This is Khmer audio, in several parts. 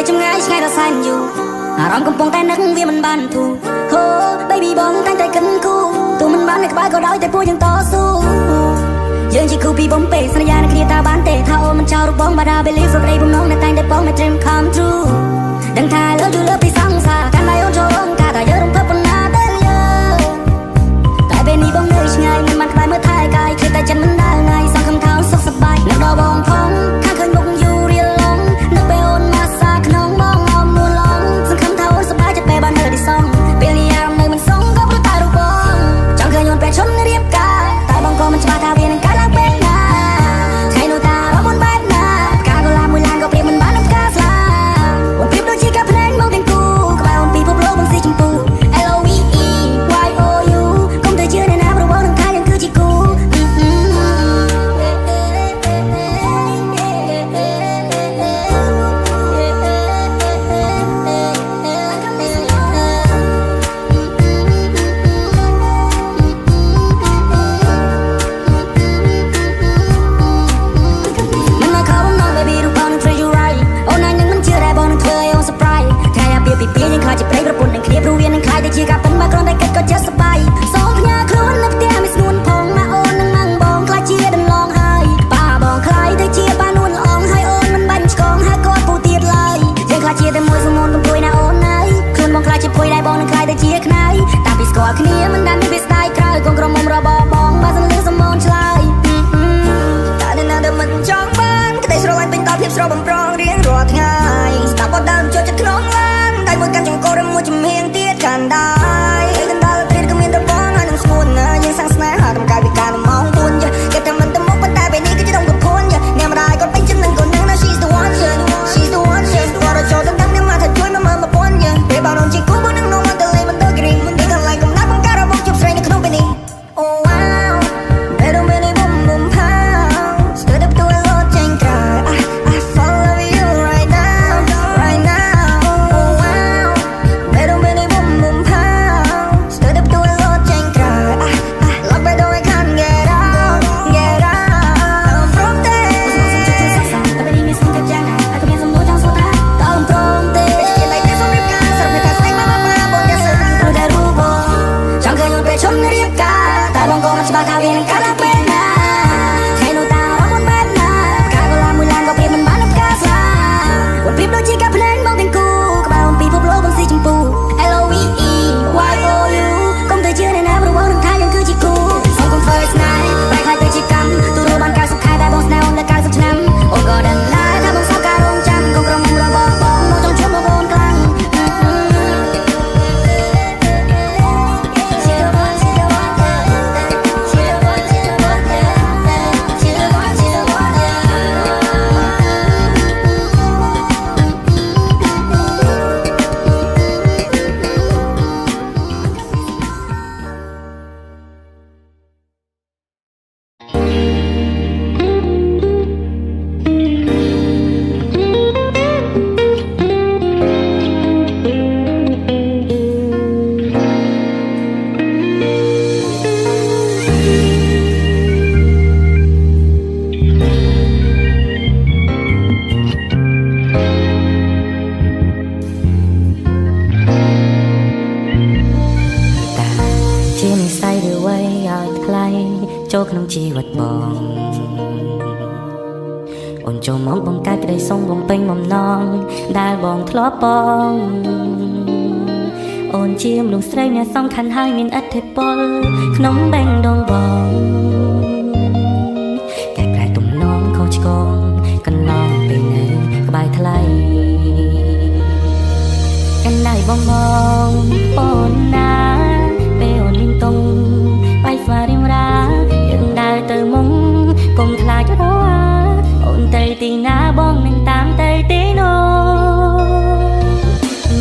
chấm ngay ngay ra sai mình dù rong cầm pong tay nấc vì mình ban thù hô baby bong tay tay cân cu tụi mình bán này các bạn có đói tay puaยังต่อสู้ยังchỉคู่ปีบอมเป้สัญญาในคดีตาบ้านเตะถ้าโอมันเจ้ารูปบองบาดาเบลีฟรถเร่บุ้มน้องในแต่งได้ป้องใน dream come true ดังทายแล้วดูเลิฟไปสังสาการได้โอนโจงกาแต่เยอะลงเพิ่มปนหน้าเต้นเยอะแต่เป็นนี้บ้องเหนื่อยไงมันคลายเมื่อทายกายเคยแต่จันมันได้ไงสองคำเท้าสุขสบายนักดอบองพองข้าเคยมุกอยู่เรียนลงนึกไปโอนมาซาขนมบ้องเอามูลองซึ่งคำเท้าสบายจะไปบ้านเธอได้ซ่องเป็นยามในมันส่งก็เพราะตายรูปบองจังเคยโยนไปชนเรียบกายแต่บางก็มันจะมาทาเวียนการล้างเป็นนาใช้โนตาเราบนใบหน้าการก็ลามือลานก็เปลี่ยนมันบ้านน้ำกาสลาวันพริบโดนชีกับเพลงมองเป็นกูก็ไปวันปีพบโลกบนสีชมพู LOVE YOU คงเธอเชื่อในน้ำเราบอกทั้งท้ายยังคือที่กูเปียยังคลายจะเปรย์ประปุ่นยังเคลียบรู้เวียนยังคลายแต่เชื่อกับเป็นมากรอนได้เกิดก็จะสบายสองพญาครุนนับเตี้ยไม่สนุนพองมาโอนนั่งนั่งบองคลายเชียดันลองไห้ป้าบองคลายแต่เชียป้านวลอ่องให้โอนมันบันชกองให้กอดปูเตียดเลยยังคลายเชียแต่มวยสมนกับปุยนะโอนไหนครุนบองคลายจะปุยได้บองนั่งคลายแต่เชียขนายตาปีสกอร์ขณีมันดันไม่เป็นสไตล์คลายกองกระมมรอบองบาสันลือสมนชลายแต่ในนาเดิมมันจ้องบ้านก็ได้สโลว์เป็นตอบทิพย์สโลว์บำรองเรียงรอดง่ายสตาร์บอลดันโจจะขนมล้านได้บนกันจงโกรธมัวจะเมียงเตี้ยกันได้กันได้แล้วเตรียมก็มีแต่บ้องให้น้องสมุนนะยังสั่งสนายหาทำกายพิการมองบุญอย่าแกทำมันแต่มุกปันได้ไปนี้ก็จะต้องกับคนอย่าเนี่ยมาได้ก็เป็นฉันนั่งก่อนนั่งนะ she's the one she's the oneว่าเราโจดังๆเนี่ยมาถ้าช่วยมาปนอย่าเรียบเอาน้องจีกูบนนั่งน้องมาแต่เลยมันตัวกรีนมันดีกันไรกับนักบังการเราบอกจบใส่ในขนมไปนี่ oh wow better better boom boom pow stood up to a lot change cry I follow you right now right now oh wow better better boom boom pow stood up to a lot change cry lock by door I can't get out from there แต่เป็นยังไงสิ่งที่ยังไงไอ้ก็เป็นสมมุติจังสุดท้ายต้องพร้อมเต้ยังไงที่สมริบการสำหรับในการแสดงมาบนจะสื่อเราได้รู้บ่จังเคยโยนไปชนเรียบกาแต่บางก็มันจะมาทาเวียนการละเป็นนาใช้โนตาเราบนแบบนาการก็ลามือลานก็เปลี่ยนมันบ้านน้ำกาสลาวันพริบโดนชีกับเพลงมองเป็นกูก็ไปวันปีพบโลกบนสีชมพู LOVE YOU คงเธอเชื่อในน้ำรู้ว่าทั้งท้ายยังคือที่กูสองคน first night ไปใครเตยจีกรรมตัวรู้บ้านการสุดท้ายได้บองสแนลและการสุดน้ำโอ้ก็ดันไล่ถ้าบองสาวการรงจำคงกระมงเราบอกบองมองจงชุ่มมาบนกลางចូលក្នុងជីវិតបងអូនចូលមកបង្កើតក្តីសុំបំពេញបំណងដែលបងធ្លាប់បងអូនជាមនុស្សស្រីអ្នកសំខាន់ហើយមានឥទ្ធិពលក្នុងបេះដូងបងកែប្រែទំនងខុសឆ្គងកន្លងពេលនៅក្បែរថ្លៃកណ្ដៃបងអូនណាពេលអូនលេងតុងបាយស្វារៀងរាយើងដើរទៅមុខកុំខ្លាចរ៉ាអូនទៅទីណាបងនឹងតាមទៅទីនោះ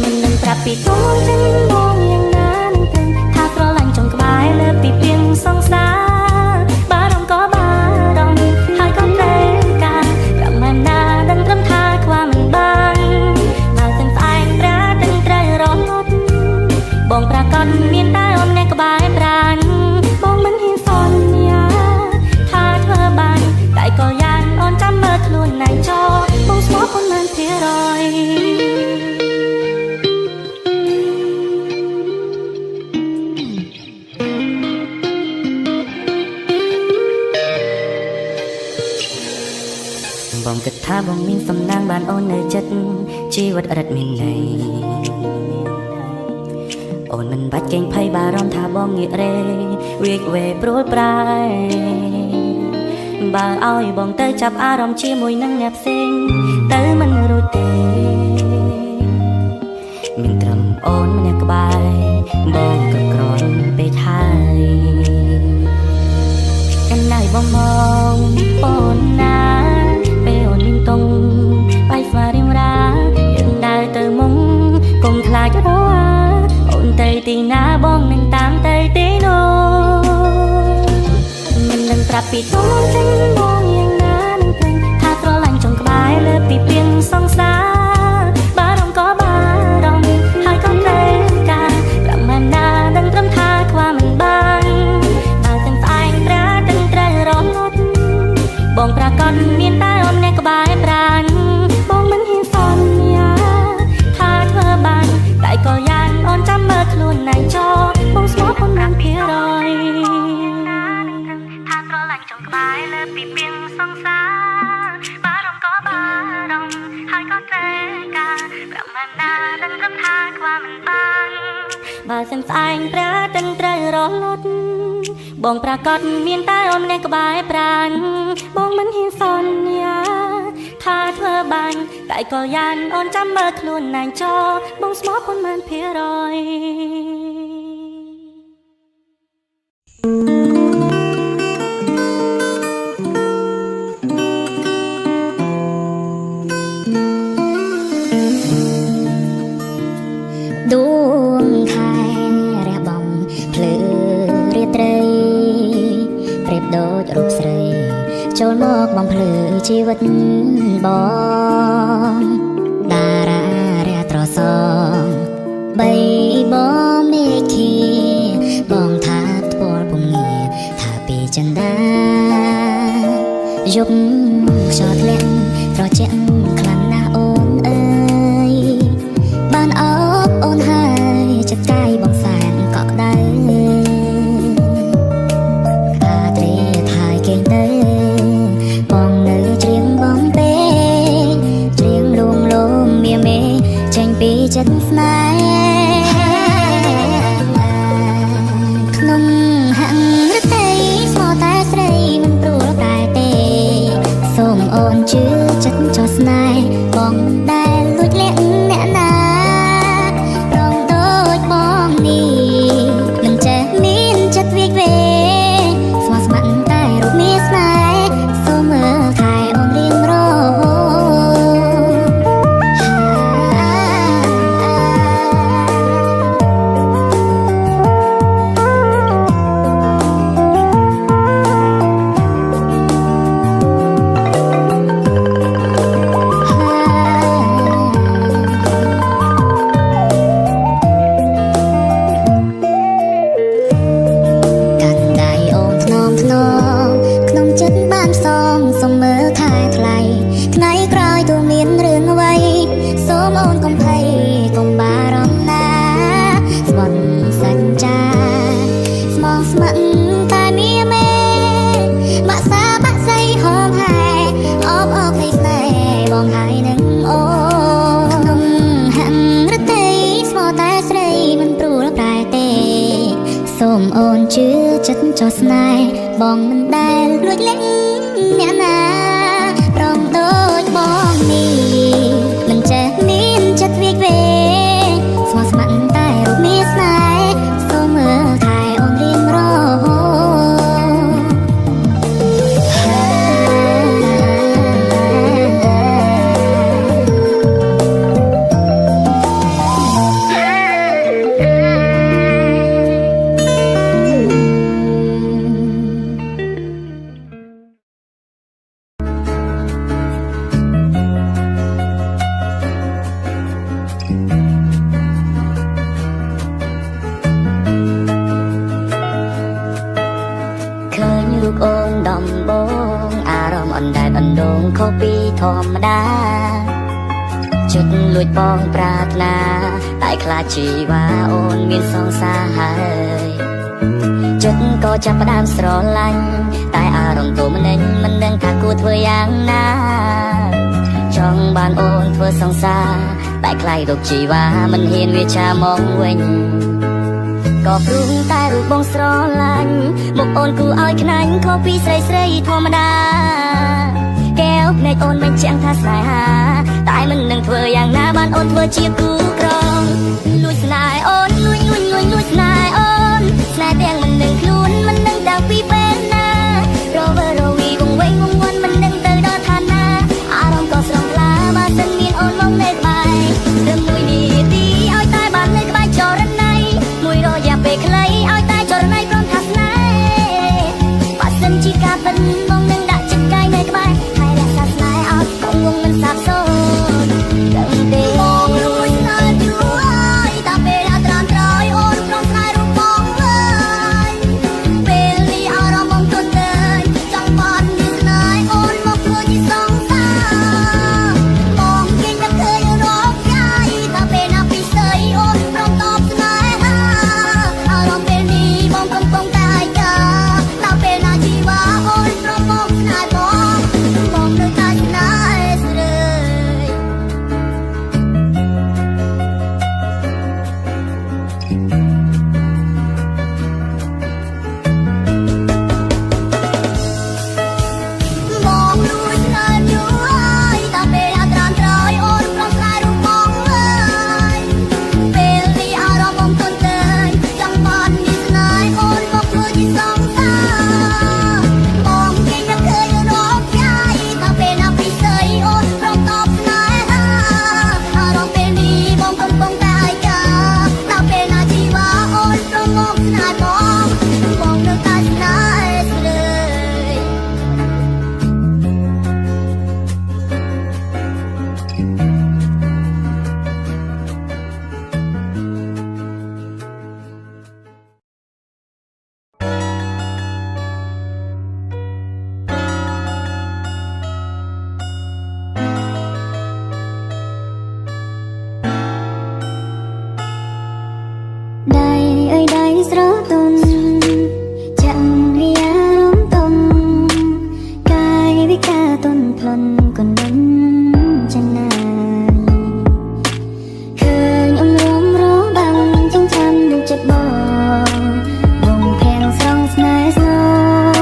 មិននឹងប្រាប់ពីទូចឹងបងយ៉ាងណានឹងព្រឹងថាស្រឡាញ់ចង់ក្បែរលើពីពីងសង្សារបារម្ភក៏បារម្ភហើយក៏តែការប្រមាណណាដឹងត្រឹមថាខ្វះមិនបានបើទាំងស្អែកប្រាទាំងត្រូវរត់ បងគិតថាបងមានសំណាងបានអូននៅចិត្តជីវិតរត់មានន័យអូនមិនបាច់កេងភ័យបារម្ភថាបងងាករេវាវេព្រួលប្រែបើឲ្យបងទៅចាប់អារម្មណ៍ជាមួយនឹងអ្នកផ្សេងទៅមិនរួចទេមានត្រឹមអូនម្នាក់ក្បែរបងក៏ក្រំពេកហើយកាន់ដៃបងមកអូនណាពេលអូនមានតុងបាយស្វារៀងរាយើងដើរទៅមុំកុំខ្លាចរោអូនទៅទីណាបងនឹងតាមទៅទីនោះមិនដឹងប្រាប់ពីតុងចេញបងយ៉ាងណានឹងពេញថាស្រឡាញ់ចុងក្បែរលើពីពីងសង្សារបារម្ភក៏បារម្ភហើយក៏ត្រូវការប្រមាណណាដឹងត្រឹមថាខ្វះមិនបានបើទាំងស្អែកប្រាទាំងត្រូវរំលត់បងប្រកាសមានតែអូនអ្នកក្បែរប្រាណបងមិនហ៊ានសន្យាថាធ្វើបានតែក៏យ៉ាងអូនចាំមើលខ្លួនណែចោបងស្មោះប៉ុន្មានភាគរយថាស្រឡាញ់ចុងក្បែរលើពីពីងសង្សារបារម្ភក៏បារម្ភហើយក៏ត្រូវការប្រមាណណាដឹងត្រឹមថាខ្វះមិនបានបើសិនស្អែកប្រាទាំងត្រូវរលត់បងប្រកាសមានតែអូនម្នាក់ក្បែរប្រាណបងមិនហ៊ានសន្យាថាធ្វើបានតែក៏យ៉ាងអូនចាំមើលខ្លួនណែចោបងស្មោះប៉ុន្មានភាគរយដួងខែរះបំភ្លឺរាត្រីប្រៀបដូចរូបស្រីចូលមកបំភ្លឺជីវិតបងតារារះត្រសងបីបងមេឃីបងថាធ្វល់ពងងារថាពីចិន្តាយប់ខ្យល់ធ្លាក់ត្រជាក់ខ្លាំងណាស់អូនអើយបានអបអូនហើយចិត្តកាយបងសែនកក់ដៅតាត្រីថាយគេងទៅបងនៅច្រៀងបងពេកច្រៀងលួងលោមមាមេចេញពីចិត្តស្នេហ៍ក្នុងហាំងរតីស្មោះតែស្រីមិនព្រួលតែទេសូមអូនជឿចិត្តចោះស្នេហ៍បងដែលលួចលាក់អ្នកណារងដូចបងនេះនឹងចេះមានចិត្តវាវេស្មោះស្ម័គ្រតែរូបមានស្នេហ៍សូមមើលថែអូនរៀងរក្នុងចិត្តបានផ្សងសូមមើលថែថ្លៃថ្ងៃក្រោយទូមានរឿងអ្វីសូមអូនកុំភ័យកុំបារម្ភណាស្បន់សច្ចាស្មងស្ម័គ្រតែមានមេបាក់សាបាក់សៃហោមហែអបអបនៃស្នេហ៍បងហើយនឹងអូក្នុងហាំងរតីស្មោះតែស្រីមិនព្រួលប្រែទេសូមអូនជឿចិត្តចោះស្នេហ៍បងមិនដែលលួចលាក់អ្នកណារងដូចបងនេះមិនចេះមានចិត្តវាវេស្មោះស្ម័គ្រតែរូបមានស្នេហ៍សូមមើលថែអូនរៀងរលោកអូនដំបងអារម្មណ៍អណ្ដែតអណ្ដូងខុសពីធម្មតាចិត្តលួចបងប្រាថ្នាតែខ្លាចជីវ៉ាអូនមានសង្សារហើយចិត្តក៏ចាប់ផ្ដើមស្រឡាញ់តែអារម្មណ៍ទូម្នេញមិនដឹងថាគួរធ្វើយ៉ាងណា ចង់បានអូនធ្វើសង្សារតែខ្លាយរូបជីវ៉ាមិនហ៊ានវាឆាមកវិញក៏ព្រមតែរូបបងស្រឡាញ់មុខអូនគូឲ្យខ្នាញ់ខុសពីស្រីស្រីធម្មតាកែវភ្នែកអូនមិនជាងថាស្នេហាតែមិននឹងធ្វើយ៉ាងណាបានអូនធ្វើជាគូក្រងលួចស្នេហ៍អូនលួចស្នេហ៍អូនស្នេហ៍ទាំងមិននឹងខ្លួនមិននឹងតាំងពីពេលណារវើរវីវងវែងវងវាន់មិននឹងទៅដល់ឋានណាអារម្មណ៍ក៏ស្រងថ្លាបើសិនមានអូនមកនៅក្បែររឿងមួយនាទីឲ្យតែបាននៅក្បែរចរណៃមួយរយៈពេលខ្លីឲ្យតែចរណៃព្រមថាស្នេហ៍បើសិនជាការពិតមកនឹងដាក់ចិត្តកាយនៅក្បែរហើយរក្សាស្នេហ៍អត់កងវងមិនសាបសូន្យដឹងទេបងរួចស្នេហ៍យូរហើយតែពេលអត់ត្រាំត្រយអូនព្រមស្នេហ៍រូបបងហើយពេលនេះអារម្មណ៍បងទន់ទៅចង់បានវាស្នេហ៍អូនមកធ្វើជាសង្សារបងគេនឹកឃើញរកកាយតែពេលណាពីស្អីអូនព្រមតបស្នេហាអារម្មណ៍ពេលនេះបងកំពុងតែឯកាតែពេលណាជីវ៉ាអូនព្រមមកស្នេហ៍បងនៅតែស្នេហ៍ស្រើយបងលួចស្នេហ៍យូរហើយតែពេលអត់ត្រាំត្រយអូនព្រមស្នេហ៍រូបបងហើយពេលនេះអារម្មណ៍បងទន់ទៅចង់បានវាស្នេហ៍អូនមកធ្វើជាសង្សារបងគេនឹកឃើញរកកាយតែពេលណាពីស្អីអូនព្រមតបស្នេហាអារម្មណ៍ពេលនេះបងកំពុងតែឯកាតែពេលណាជីវ៉ាអូនព្រមមកស្នេហ៍បងនៅតែស្នេហ៍ស្រើយដៃអើយដៃស្រទន់ចាក់រីអារម្មណ៍ទុំកាយវិការទន់ភ្លន់កណ្ដឹងចំណាយឃើញអមរំរបាំងចង្ចាំនឹងចិត្តបងភាំងស្រងស្នេហ៍ស្ន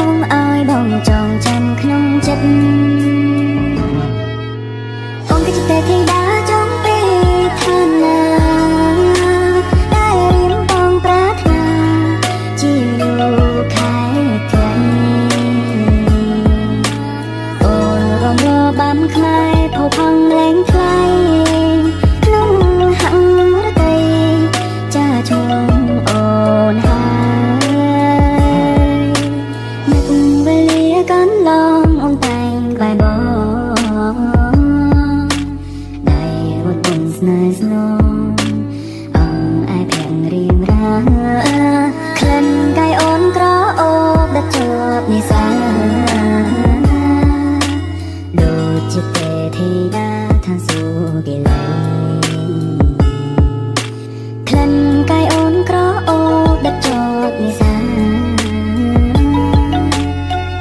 ងឲ្យបងចងចាំក្នុងចិត្តបងគឺជាទេធីតាចង់ពេលឋានណាខ្មែរផោផង់លែងថ្លៃក្នុងហង្រតីចាឈ្មោះអូនហើយនឹកវេលាកន្លងអូនតែងក្បែរបងដៃរត់បងស្នេហ៍ស្នងអងឯភាំងរៀងរាក្លិនកាយអូនក្រអូបដិតជាប់និសាជាទេធីតាថាសូគីឡៃក្លិនកាយអូនក្រអូបដិតជាប់និសា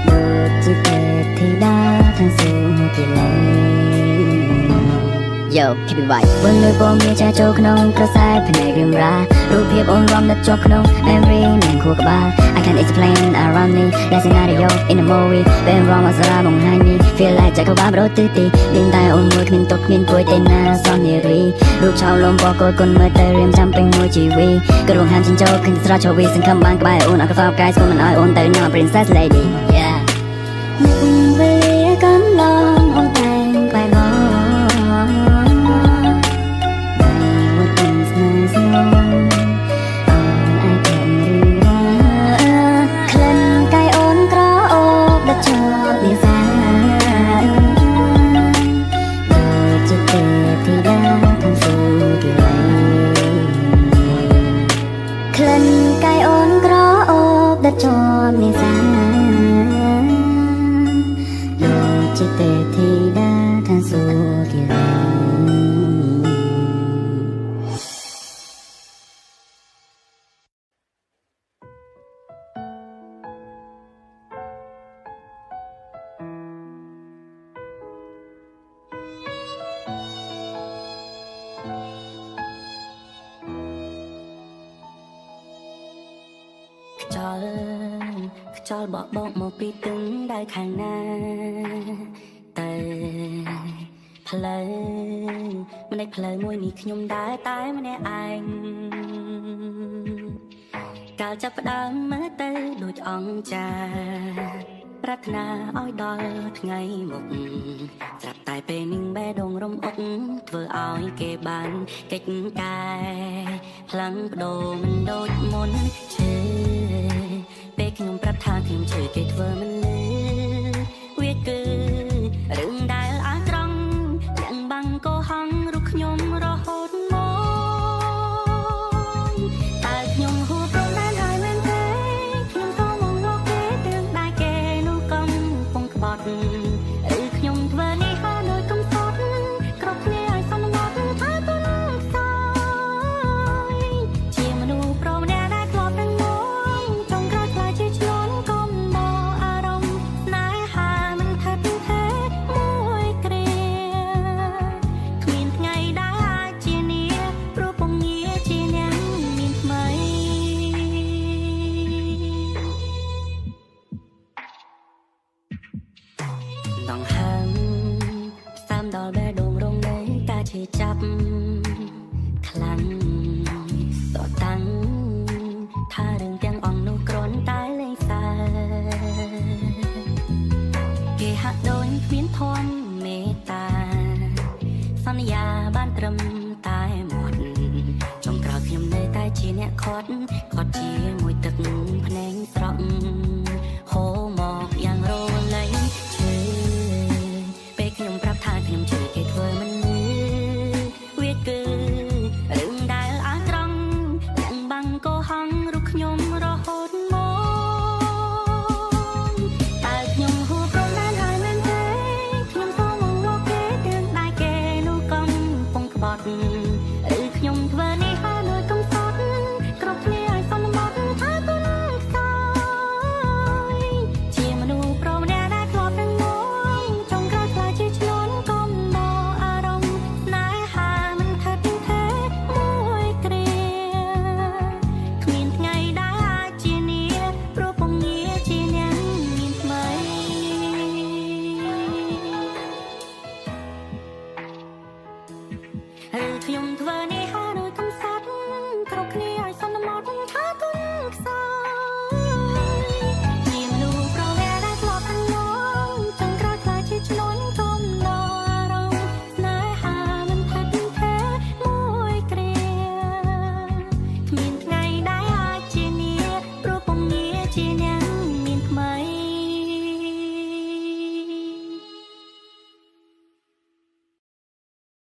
ដូចជាទេធីតាថាសូគីឡៃ Yo keep it right បនលុយបងមានចាចូលក្នុងក្រសែភ្នែករៀមរារូបភាពអូនរំដិតជាប់ក្នុង memory នឹងខួរក្បាល I can't explain around me that scenario in a movie ពេលរំអសរាបង្ហាញនេះ feel like ចែកក្បាលបដូរទីទីលេងតែអូនមួយគ្មានទុកគ្មានគួយទេណាសោះនារីរូបឆោលំបកគុណមើលទៅរៀមចាំពេញមួយជីវីក៏រងហាមចិញ្ចោឃើញស្រោចវីសង្ឃឹមបានក្បែរអូនអត់កសោបកាយស្គាល់មិនឲ្យអូនទៅណា princess lady yeah នឹកវេលាកន្លងអូនតែងក្បែរបងជាប់និសាដូចជាទេធីតាថាសូគីឡៃ ចលបបកមកពីទឹងដៅខាងណាតែផ្លូវម្នាក់ផ្លូវមួយនេះខ្ញុំដើរតែម្នាក់ឯងកាលចាប់ផ្ដើមមើលទៅដូចអង្គចាប្រាថ្នាឲ្យដល់ថ្ងៃមុខស្រាប់តែពេលនឹងបេះដូងរំអុកធ្វើឲ្យគេបានកិច្ចការផ្លាំងបដូរមិនដូចមុនឈឺពេលខ្ញុំប្រាប់ថាខ្ញុំឈឺគេធ្វើមិនលឺវាគឺរឿងដែលអាត្រង់ទាំងបាំងកោហងរូបខ្ញុំរហូតមកតែខ្ញុំហួរព្រមដែនហើយមែនទេខ្ញុំសូមមកលោកគេទាំងដែរគេនោះកំពុងក្បត់ឬខ្ញុំធ្វើនេះហើយដោយកំសត់គ្រប់គ្នាឲ្យសន្មត់ថាទុនខ្សោយជាមនុស្សប្រុសម្នាក់ដែលធ្លាប់នឹងមកចង់ក្រោយខ្លាចជាឆ្លងកុំបោអារម្មណ៍ស្នេហាមិនថិតទេមួយគ្រាគ្មានថ្ងៃដែលអាចជានាព្រោះពងងារជាអ្នកមានថ្មីដងហើមផ្សាំដល់បេះដូងរងនៃការឈឺចាប់ខ្លាំងតតាំងថារឿងទាំងអស់នោះគ្រាន់តែលេងសើគេហាក់ដូចគ្មានធម៌មេត្តាសន្យាបានត្រឹមតែមាត់ចុងក្រោយខ្ញុំនៅតែជាអ្នកខត់ជាមួយទឹកភ្នែកស្រក់ហូរមកយ៉ាងរលែងឈឺពេលខ្ញុំប្រាប់ថាខ្ញុំឈឺគេធ្វើមិនលឺវាគឺរឿងដែលអាត្រង់ទាំងបាំងកោហងរូបខ្ញុំរហូតមកតែខ្ញុំហួរព្រមដែនហើយមែនទេខ្ញុំសូមមកលោកគេទាំងដែរគេនោះកំពុងក្បត់ឬខ្ញុំធ្វើនេះហើយដោយកំសត់គ្រប់គ្នាឲ្យសន្មត់ថាទុនខ្សោយជាមនុស្សប្រុសម្នាក់ដែលធ្លាប់នឹងមកចង់ក្រោយខ្លាចជាឆ្លងកុំបោអារម្មណ៍ស្នេហាមិនថិតទេមួយគ្រាគ្មានថ្ងៃដែលអាចជានាព្រោះពងងារជាអ្នកមានថ្មីឬខ្ញុំធ្វើនេះ